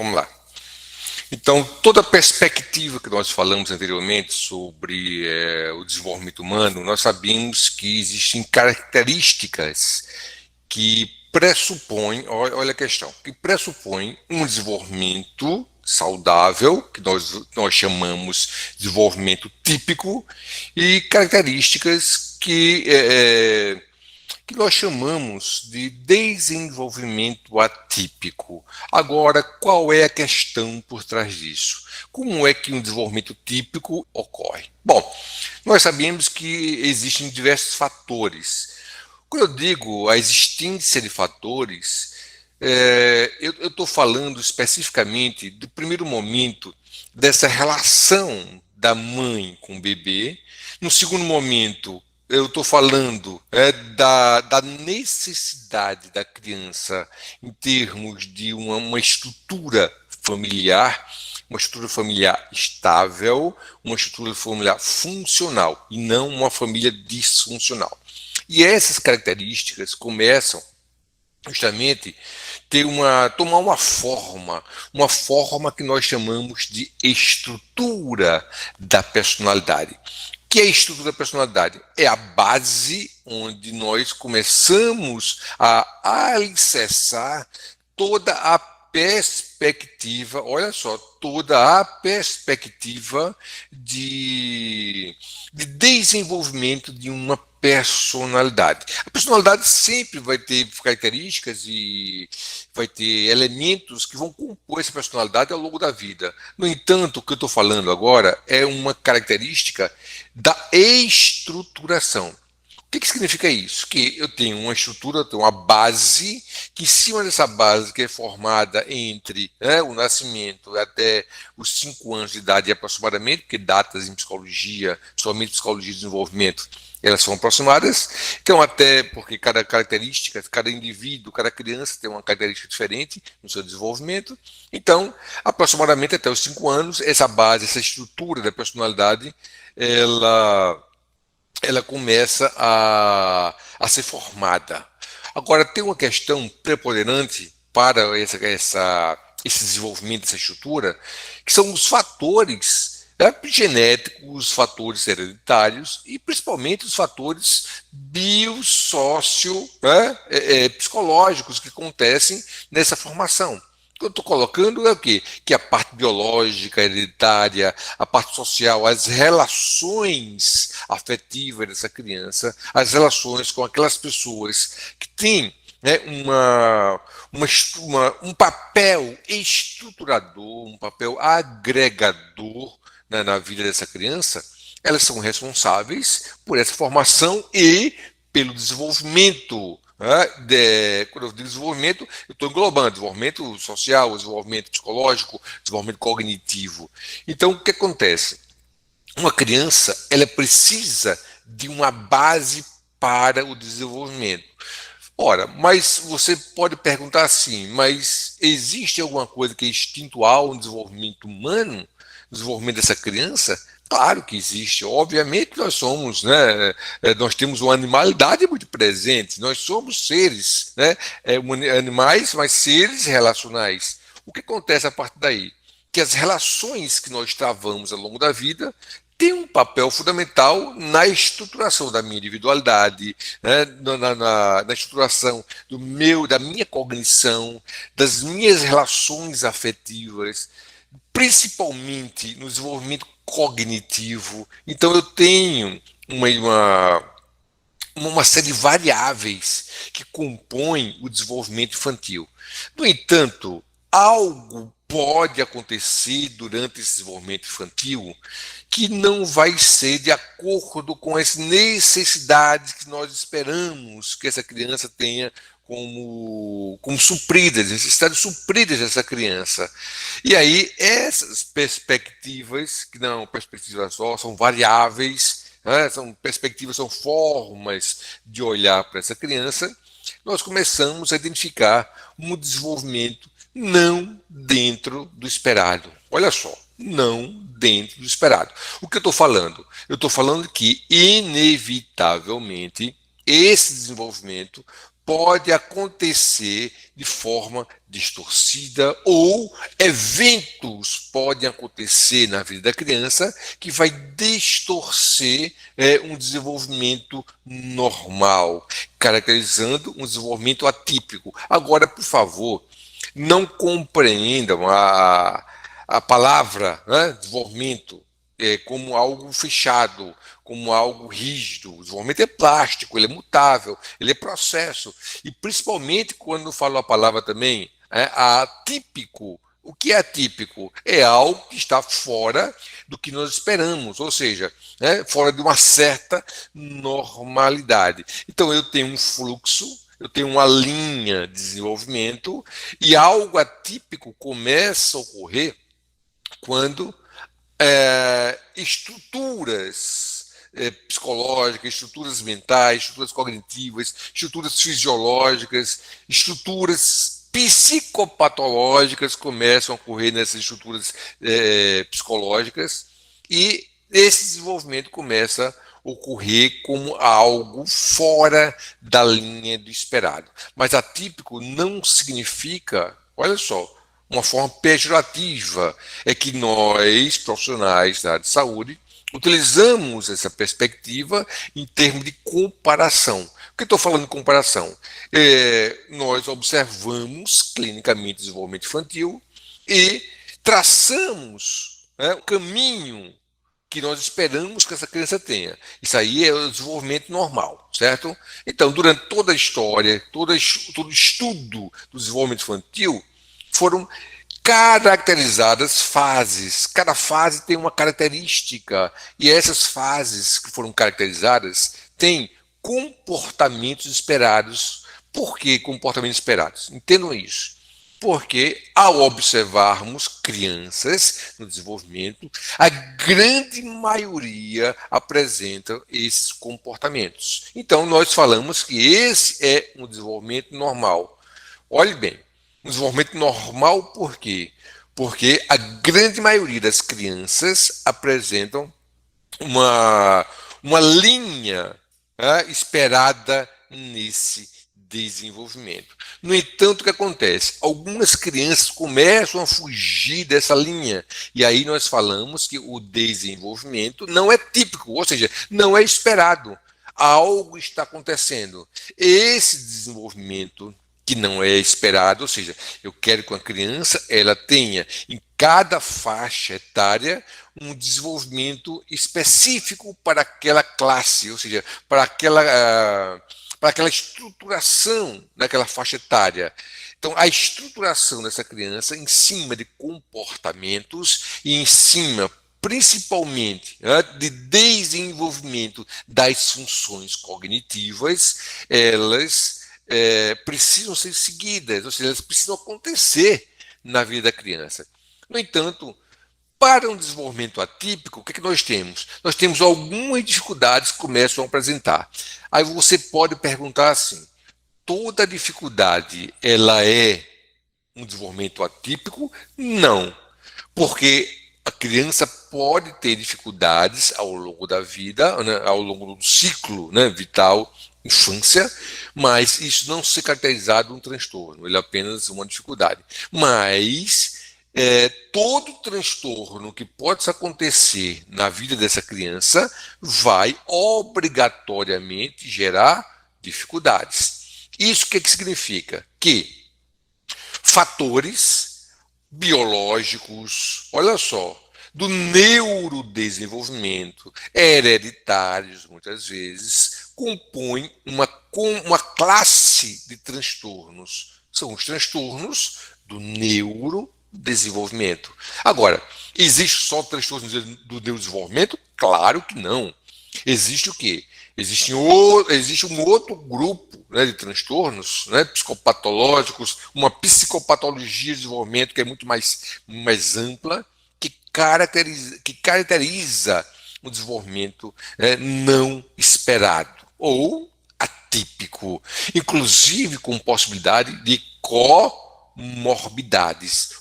Vamos lá. Então, toda a perspectiva que nós falamos anteriormente sobre o desenvolvimento humano, nós sabemos que existem características que pressupõem, olha a questão, que pressupõem um desenvolvimento saudável, que nós chamamos de desenvolvimento típico, e características que nós chamamos de desenvolvimento atípico. Agora, qual é a questão por trás disso? Como é que um desenvolvimento típico ocorre? Bom, nós sabemos que existem diversos fatores. Quando eu digo a existência de fatores, eu estou falando especificamente do primeiro momento dessa relação da mãe com o bebê. No segundo momento, eu estou falando da necessidade da criança em termos de uma estrutura familiar, uma estrutura familiar estável, uma estrutura familiar funcional e não uma família disfuncional. E essas características começam justamente tomar uma forma que nós chamamos de estrutura da personalidade. Que é a estrutura da personalidade? É a base onde nós começamos a alicerçar toda a perspectiva, olha só, toda a perspectiva de desenvolvimento de uma personalidade. A personalidade sempre vai ter características e vai ter elementos que vão compor essa personalidade ao longo da vida. No entanto, o que eu estou falando agora é uma característica da estruturação. O que significa isso? Que eu tenho uma estrutura, eu tenho uma base, que em cima dessa base, que é formada entre o nascimento até os 5 anos de idade aproximadamente, porque datas em psicologia, somente psicologia de desenvolvimento, elas são aproximadas, então até porque cada característica, cada indivíduo, cada criança tem uma característica diferente no seu desenvolvimento, então aproximadamente até os 5 anos, essa base, essa estrutura da personalidade, ela começa ser formada. Agora, tem uma questão preponderante para esse desenvolvimento dessa estrutura, que são os fatores genéticos, os fatores hereditários e principalmente os fatores biossocio, psicológicos que acontecem nessa formação. O que eu estou colocando é o quê? Que a parte biológica, hereditária, a parte social, as relações afetivas dessa criança, as relações com aquelas pessoas que têm um papel estruturador, um papel agregador na vida dessa criança, elas são responsáveis por essa formação e pelo desenvolvimento. Quando eu digo desenvolvimento, eu estou englobando desenvolvimento social, desenvolvimento psicológico, desenvolvimento cognitivo. Então, o que acontece? Uma criança, ela precisa de uma base para o desenvolvimento. Ora, mas você pode perguntar assim, mas existe alguma coisa que é instintual no desenvolvimento humano, no desenvolvimento dessa criança? Claro que existe. Obviamente nós somos, nós temos uma animalidade muito presente. Nós somos seres, animais, mas seres relacionais. O que acontece a partir daí? Que as relações que nós travamos ao longo da vida têm um papel fundamental na estruturação da minha individualidade, na estruturação da minha cognição, das minhas relações afetivas, principalmente no desenvolvimento cognitivo. Então eu tenho uma série de variáveis que compõem o desenvolvimento infantil. No entanto, algo pode acontecer durante esse desenvolvimento infantil que não vai ser de acordo com as necessidades que nós esperamos que essa criança tenha como supridas, necessidades supridas dessa criança. E aí, essas perspectivas, que não são perspectivas só, são variáveis, são perspectivas, são formas de olhar para essa criança, nós começamos a identificar um desenvolvimento não dentro do esperado. Olha só, não dentro do esperado. O que eu estou falando? Eu estou falando que, inevitavelmente, esse desenvolvimento pode acontecer de forma distorcida ou eventos podem acontecer na vida da criança que vai distorcer um desenvolvimento normal, caracterizando um desenvolvimento atípico. Agora, por favor, não compreendam a palavra, né, desenvolvimento como algo fechado, como algo rígido. O desenvolvimento é plástico, ele é mutável, ele é processo. E principalmente quando falo a palavra também atípico. O que é atípico? É algo que está fora do que nós esperamos, ou seja, fora de uma certa normalidade. Então eu tenho um fluxo, eu tenho uma linha de desenvolvimento e algo atípico começa a ocorrer quando estruturas psicológicas, estruturas mentais, estruturas cognitivas, estruturas fisiológicas, estruturas psicopatológicas começam a ocorrer nessas estruturas psicológicas e esse desenvolvimento começa a ocorrer como algo fora da linha do esperado. Mas atípico não significa, olha só, uma forma pejorativa, é que nós, profissionais da área de saúde, utilizamos essa perspectiva em termos de comparação. Por que estou falando de comparação? Nós observamos clinicamente o desenvolvimento infantil e traçamos o caminho que nós esperamos que essa criança tenha. Isso aí é o desenvolvimento normal, certo? Então, durante toda a história, todo estudo do desenvolvimento infantil, foram caracterizadas fases. Cada fase tem uma característica. E essas fases que foram caracterizadas têm comportamentos esperados. Por que comportamentos esperados? Entendam isso. Porque, ao observarmos crianças no desenvolvimento, a grande maioria apresenta esses comportamentos. Então, nós falamos que esse é um desenvolvimento normal. Olhe bem, um desenvolvimento normal por quê? Porque a grande maioria das crianças apresentam uma linha esperada nesse desenvolvimento. No entanto, o que acontece? Algumas crianças começam a fugir dessa linha. E aí nós falamos que o desenvolvimento não é típico, ou seja, não é esperado. Algo está acontecendo. Esse desenvolvimento que não é esperado, ou seja, eu quero que uma criança ela tenha em cada faixa etária um desenvolvimento específico para aquela classe, ou seja, para aquela estruturação daquela faixa etária. Então, a estruturação dessa criança em cima de comportamentos e em cima, principalmente, de desenvolvimento das funções cognitivas, elas precisam ser seguidas, ou seja, elas precisam acontecer na vida da criança. No entanto, para um desenvolvimento atípico, o que nós temos? Nós temos algumas dificuldades que começam a apresentar. Aí você pode perguntar assim, toda dificuldade ela é um desenvolvimento atípico? Não, porque a criança pode ter dificuldades ao longo da vida, né, ao longo do ciclo vital, infância, mas isso não se caracterizado como um transtorno, ele é apenas uma dificuldade. Mas todo transtorno que pode acontecer na vida dessa criança vai obrigatoriamente gerar dificuldades. Isso o que significa? Que fatores biológicos, olha só, do neurodesenvolvimento, hereditários muitas vezes, compõem uma classe de transtornos. São os transtornos do neurodesenvolvimento. Agora, existe só transtornos do neurodesenvolvimento? Claro que não. Existe o quê? Existe um outro grupo de transtornos psicopatológicos, uma psicopatologia de desenvolvimento que é muito mais ampla, que caracteriza o desenvolvimento não esperado ou atípico, inclusive com possibilidade de comorbidades.